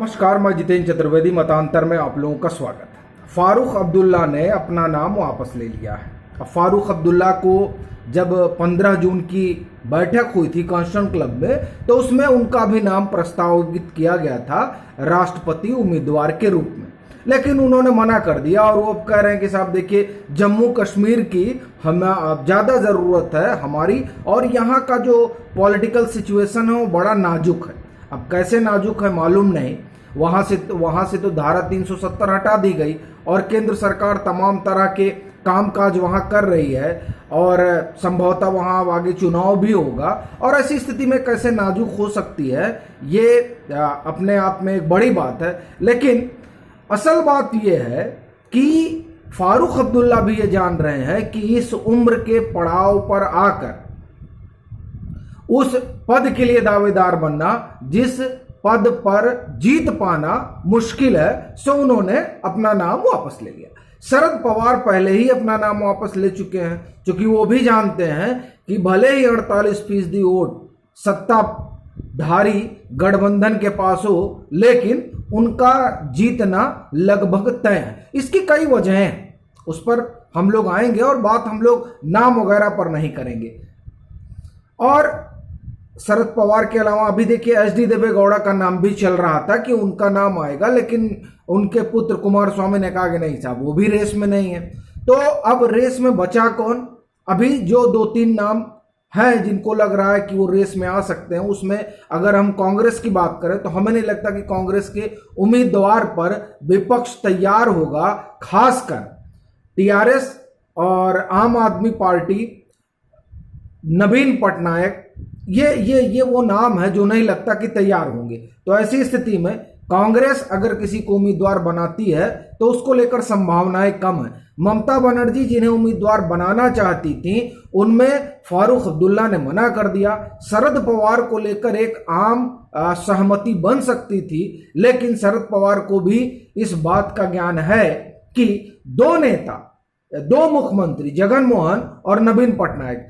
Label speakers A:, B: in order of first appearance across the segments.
A: नमस्कार, मैं जितेंद्र चतुर्वेदी। मतांतर में आप लोगों का स्वागत है। फारूक अब्दुल्ला ने अपना नाम वापस ले लिया है। अब फारूक अब्दुल्ला को जब 15 जून की बैठक हुई थी कॉन्स्टिट्यूशन क्लब में, तो उसमें उनका भी नाम प्रस्तावित किया गया था राष्ट्रपति उम्मीदवार के रूप में, लेकिन उन्होंने मना कर दिया। और वो अब कह रहे हैं कि साहब देखिए, जम्मू कश्मीर की हमें अब ज़्यादा ज़रूरत है हमारी, और यहाँ का जो पॉलिटिकल सिचुएशन है वो बड़ा नाजुक है। अब कैसे नाजुक है मालूम नहीं। वहाँ से तो धारा 370 हटा दी गई और केंद्र सरकार तमाम तरह के कामकाज वहाँ कर रही है, और संभवतः वहाँ आगे चुनाव भी होगा। और ऐसी स्थिति में कैसे नाजुक हो सकती है, ये अपने आप में एक बड़ी बात है। लेकिन असल बात यह है कि फारूक अब्दुल्ला भी ये जान रहे हैं कि इस उम्र के पड़ाव पर आकर उस पद के लिए दावेदार बनना, जिस पद पर जीत पाना मुश्किल है, सो उन्होंने अपना नाम वापस ले लिया। शरद पवार पहले ही अपना नाम वापस ले चुके हैं, क्योंकि वो भी जानते हैं कि भले ही 48% वोट सत्ताधारी गठबंधन के पास हो, लेकिन उनका जीतना लगभग तय है। इसकी कई वजह हैं, उस पर हम लोग आएंगे और बात हम लोग नाम वगैरह पर नहीं करेंगे। और शरद पवार के अलावा अभी देखिए एचडी देवेगौड़ा का नाम भी चल रहा था कि उनका नाम आएगा, लेकिन उनके पुत्र कुमार स्वामी ने कहा कि नहीं साहब, वो भी रेस में नहीं है। तो अब रेस में बचा कौन? अभी जो 2-3 नाम हैं जिनको लग रहा है कि वो रेस में आ सकते हैं, उसमें अगर हम कांग्रेस की बात करें तो हमें नहीं लगता कि कांग्रेस के उम्मीदवार पर विपक्ष तैयार होगा। खासकर टीआरएस और आम आदमी पार्टी, नवीन पटनायक, ये वो नाम है जो नहीं लगता कि तैयार होंगे। तो ऐसी स्थिति में कांग्रेस अगर किसी को उम्मीदवार बनाती है तो उसको लेकर संभावनाएं कम है। ममता बनर्जी जिन्हें उम्मीदवार बनाना चाहती थी, उनमें फारूक अब्दुल्ला ने मना कर दिया। शरद पवार को लेकर एक आम सहमति बन सकती थी, लेकिन शरद पवार को भी इस बात का ज्ञान है कि दो नेता, दो मुख्यमंत्री जगन मोहन और नवीन पटनायक,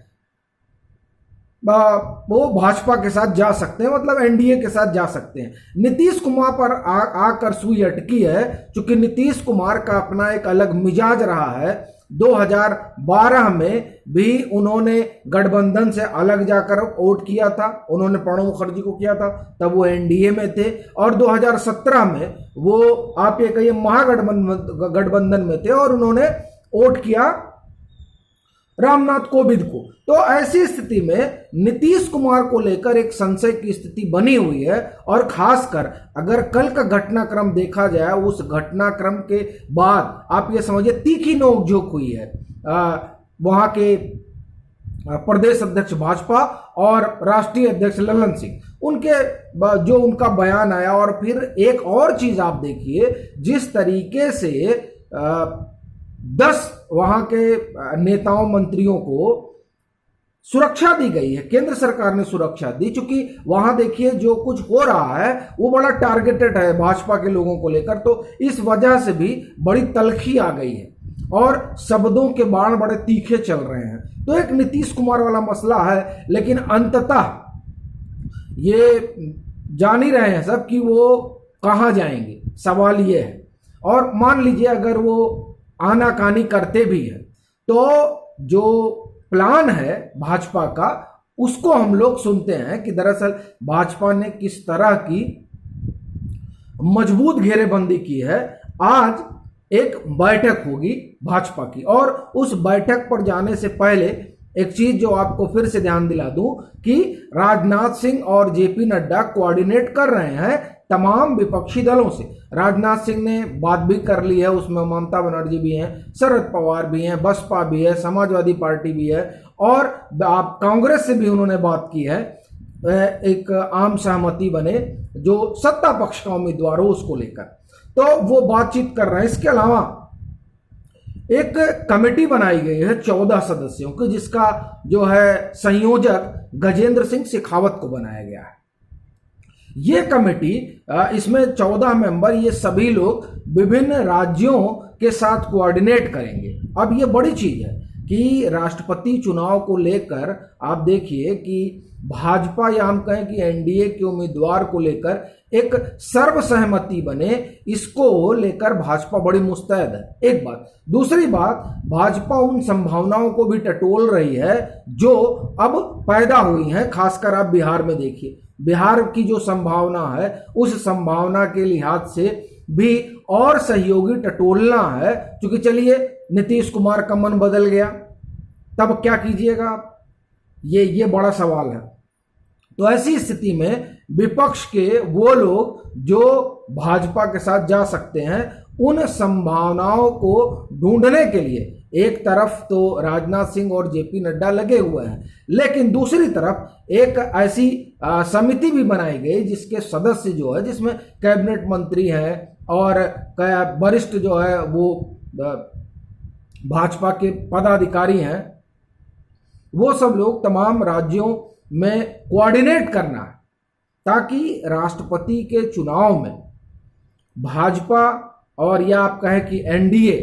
A: वो भाजपा के साथ जा सकते हैं, मतलब एनडीए के साथ जा सकते हैं। नीतीश कुमार पर आकर सुई अटकी है, क्योंकि नीतीश कुमार का अपना एक अलग मिजाज रहा है। 2012 में भी उन्होंने गठबंधन से अलग जाकर वोट किया था, उन्होंने प्रणब मुखर्जी को किया था, तब वो एनडीए में थे। और 2017 में वो आप ये कहिए महागठबंधन में थे और उन्होंने वोट किया रामनाथ कोविंद को। तो ऐसी स्थिति में नीतीश कुमार को लेकर एक संशय की स्थिति बनी हुई है। और खासकर अगर कल का घटनाक्रम देखा जाए, उस घटनाक्रम के बाद आप ये समझिए तीखी नोकझोंक हुई है वहां के प्रदेश अध्यक्ष भाजपा और राष्ट्रीय अध्यक्ष ललन सिंह, उनके जो उनका बयान आया। और फिर एक और चीज आप देखिए, जिस तरीके से 10 वहां के नेताओं मंत्रियों को सुरक्षा दी गई है, केंद्र सरकार ने सुरक्षा दी, चूंकि वहां देखिए जो कुछ हो रहा है वो बड़ा टारगेटेड है भाजपा के लोगों को लेकर। तो इस वजह से भी बड़ी तलखी आ गई है और शब्दों के बाण बड़े तीखे चल रहे हैं। तो एक नीतीश कुमार वाला मसला है, लेकिन अंततः ये जान ही रहे हैं सब कि वो कहां जाएंगे, सवाल ये है। और मान लीजिए अगर वो आनाकानी करते भी हैं, तो जो प्लान है भाजपा का, उसको हम लोग सुनते हैं कि दरअसल भाजपा ने किस तरह की मजबूत घेरेबंदी की है। आज एक बैठक होगी भाजपा की, और उस बैठक पर जाने से पहले एक चीज जो आपको फिर से ध्यान दिला दूं कि राजनाथ सिंह और जेपी नड्डा कोऑर्डिनेट कर रहे हैं तमाम विपक्षी दलों से। राजनाथ सिंह ने बात भी कर ली है, उसमें ममता बनर्जी भी हैं, शरद पवार भी हैं, बसपा भी है, समाजवादी पार्टी भी है, और आप कांग्रेस से भी उन्होंने बात की है, एक आम सहमति बने जो सत्ता पक्ष का उम्मीदवार हो उसको लेकर। तो वो बातचीत कर रहे हैं। इसके अलावा एक कमेटी बनाई गई है 14 सदस्यों की, जिसका जो है संयोजक गजेंद्र सिंह शेखावत को बनाया गया है। ये कमेटी, इसमें 14 मेंबर, ये सभी लोग विभिन्न राज्यों के साथ कोऑर्डिनेट करेंगे। अब ये बड़ी चीज है कि राष्ट्रपति चुनाव को लेकर आप देखिए कि भाजपा या हम कहें कि एनडीए के उम्मीदवार को लेकर एक सर्वसहमति बने, इसको लेकर भाजपा बड़ी मुस्तैद है। एक बात। दूसरी बात, भाजपा उन संभावनाओं को भी टटोल रही है जो अब पैदा हुई हैं। खासकर आप बिहार में देखिए, बिहार की जो संभावना है उस संभावना के लिहाज से भी और सहयोगी टटोलना है। क्योंकि चलिए नीतीश कुमार का मन बदल गया, तब क्या कीजिएगा आप? ये बड़ा सवाल है। तो ऐसी स्थिति में विपक्ष के वो लोग जो भाजपा के साथ जा सकते हैं, उन संभावनाओं को ढूंढने के लिए एक तरफ तो राजनाथ सिंह और जेपी नड्डा लगे हुए हैं, लेकिन दूसरी तरफ एक ऐसी समिति भी बनाई गई जिसके सदस्य जो है, जिसमें कैबिनेट मंत्री हैं और वरिष्ठ जो है वो भाजपा के पदाधिकारी हैं, वो सब लोग तमाम राज्यों में कोऑर्डिनेट करना है ताकि राष्ट्रपति के चुनाव में भाजपा और या आप कहें कि एनडीए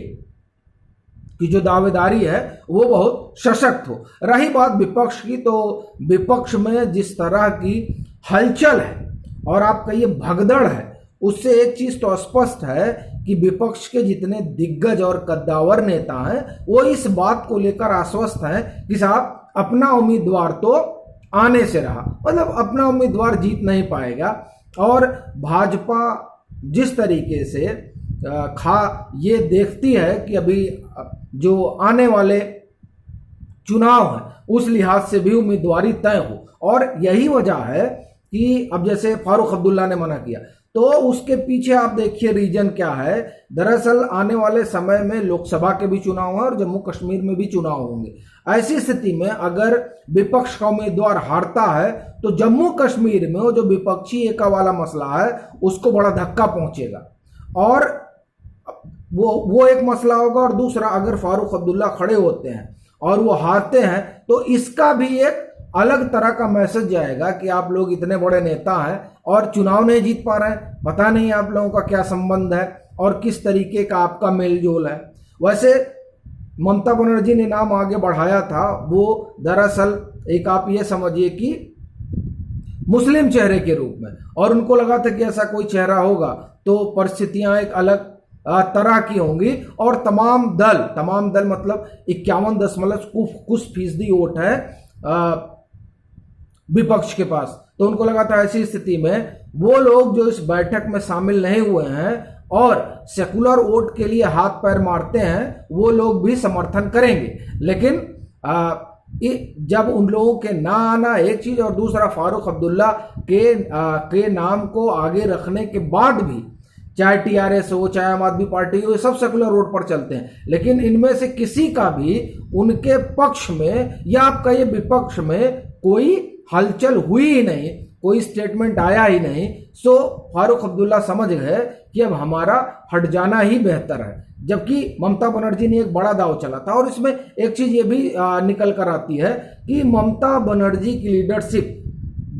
A: की जो दावेदारी है वो बहुत सशक्त हो। रही बात विपक्ष की, तो विपक्ष में जिस तरह की हलचल है और आप कहिए भगदड़ है, उससे एक चीज तो स्पष्ट है कि विपक्ष के जितने दिग्गज और कद्दावर नेता हैं वो इस बात को लेकर आश्वस्त हैं कि साहब अपना उम्मीदवार तो आने से रहा, मतलब अपना उम्मीदवार जीत नहीं पाएगा। और भाजपा जिस तरीके से ये देखती है कि अभी जो आने वाले चुनाव है उस लिहाज से भी उम्मीदवारी तय हो, और यही वजह है कि अब जैसे फारूक अब्दुल्ला ने मना किया, तो उसके पीछे आप देखिए रीजन क्या है। दरअसल आने वाले समय में लोकसभा के भी चुनाव है और जम्मू कश्मीर में भी चुनाव होंगे। ऐसी स्थिति में अगर विपक्ष का उम्मीदवार हारता है तो जम्मू कश्मीर में वो जो विपक्षी एका वाला मसला है उसको बड़ा धक्का पहुंचेगा, और वो एक मसला होगा। और दूसरा, अगर फारूक अब्दुल्ला खड़े होते हैं और वो हारते हैं तो इसका भी एक अलग तरह का मैसेज जाएगा कि आप लोग इतने बड़े नेता हैं और चुनाव नहीं जीत पा रहे हैं, पता नहीं आप लोगों का क्या संबंध है और किस तरीके का आपका मेलजोल है। वैसे ममता बनर्जी ने नाम आगे बढ़ाया था, वो दरअसल एक आप ये समझिए कि मुस्लिम चेहरे के रूप में, और उनको लगा था कि ऐसा कोई चेहरा होगा तो परिस्थितियां एक अलग तरह की होंगी। और तमाम दल मतलब 51 कुछ फीसदी वोट है विपक्ष के पास, तो उनको लगा था ऐसी स्थिति में वो लोग जो इस बैठक में शामिल नहीं हुए हैं और सेकुलर वोट के लिए हाथ पैर मारते हैं, वो लोग भी समर्थन करेंगे। लेकिन जब उन लोगों के ना आना एक चीज, और दूसरा फारूक अब्दुल्ला के नाम को आगे रखने के बाद भी, चाहे टीआरएस हो चाहे आम आदमी पार्टी हो, सब सेकुलर वोट पर चलते हैं, लेकिन इनमें से किसी का भी उनके पक्ष में या आप कहिए विपक्ष में कोई हलचल हुई ही नहीं, कोई स्टेटमेंट आया ही नहीं। सो फारूक अब्दुल्ला समझ गए कि अब हमारा हट जाना ही बेहतर है। जबकि ममता बनर्जी ने एक बड़ा दाव चला था, और इसमें एक चीज ये भी निकल कर आती है कि ममता बनर्जी की लीडरशिप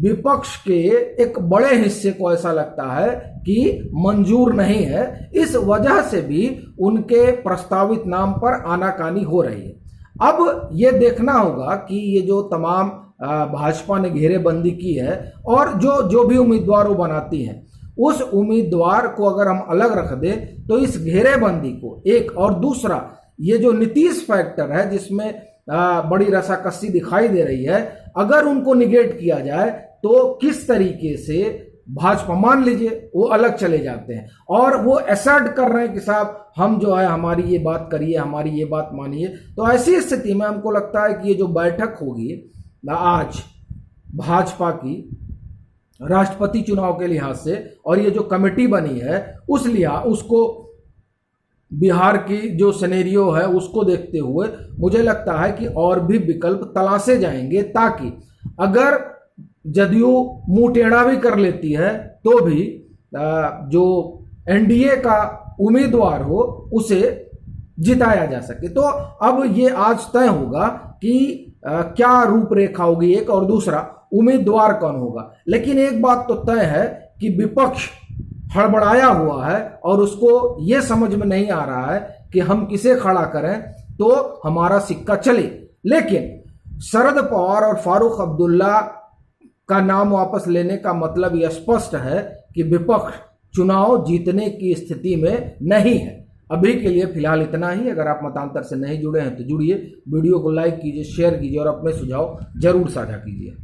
A: विपक्ष के एक बड़े हिस्से को ऐसा लगता है कि मंजूर नहीं है, इस वजह से भी उनके प्रस्तावित नाम पर आनाकानी हो रही है। अब ये देखना होगा कि ये जो तमाम भाजपा ने घेरेबंदी की है और जो भी उम्मीदवार वो बनाती है, उस उम्मीदवार को अगर हम अलग रख दें तो इस घेरेबंदी को एक, और दूसरा ये जो नीतीश फैक्टर है जिसमें बड़ी रसाकसी दिखाई दे रही है, अगर उनको निगेट किया जाए तो किस तरीके से भाजपा, मान लीजिए वो अलग चले जाते हैं और वो असर्ट कर रहे हैं कि साहब हम जो है हमारी ये बात करिए, हमारी ये बात मानिए, तो ऐसी स्थिति में हमको लगता है कि ये जो बैठक होगी आज भाजपा की राष्ट्रपति चुनाव के लिहाज से, और ये जो कमेटी बनी है उस लिहाज, उसको बिहार की जो सिनेरियो है उसको देखते हुए मुझे लगता है कि और भी विकल्प तलाशे जाएंगे, ताकि अगर जदयू मुंह टेढ़ा भी कर लेती है तो भी जो एनडीए का उम्मीदवार हो उसे जिताया जा सके। तो अब ये आज तय होगा कि क्या रूपरेखा होगी, एक, और दूसरा उम्मीदवार कौन होगा। लेकिन एक बात तो तय है कि विपक्ष हड़बड़ाया हुआ है और उसको ये समझ में नहीं आ रहा है कि हम किसे खड़ा करें, तो हमारा सिक्का चले। लेकिन शरद पवार और फारूक अब्दुल्ला का नाम वापस लेने का मतलब यह स्पष्ट है कि विपक्ष चुनाव जीतने की स्थिति में नहीं है। अभी के लिए फिलहाल इतना ही। अगर आप मतांतर से नहीं जुड़े हैं तो जुड़िए, वीडियो को लाइक कीजिए, शेयर कीजिए और अपने सुझाव जरूर साझा कीजिए।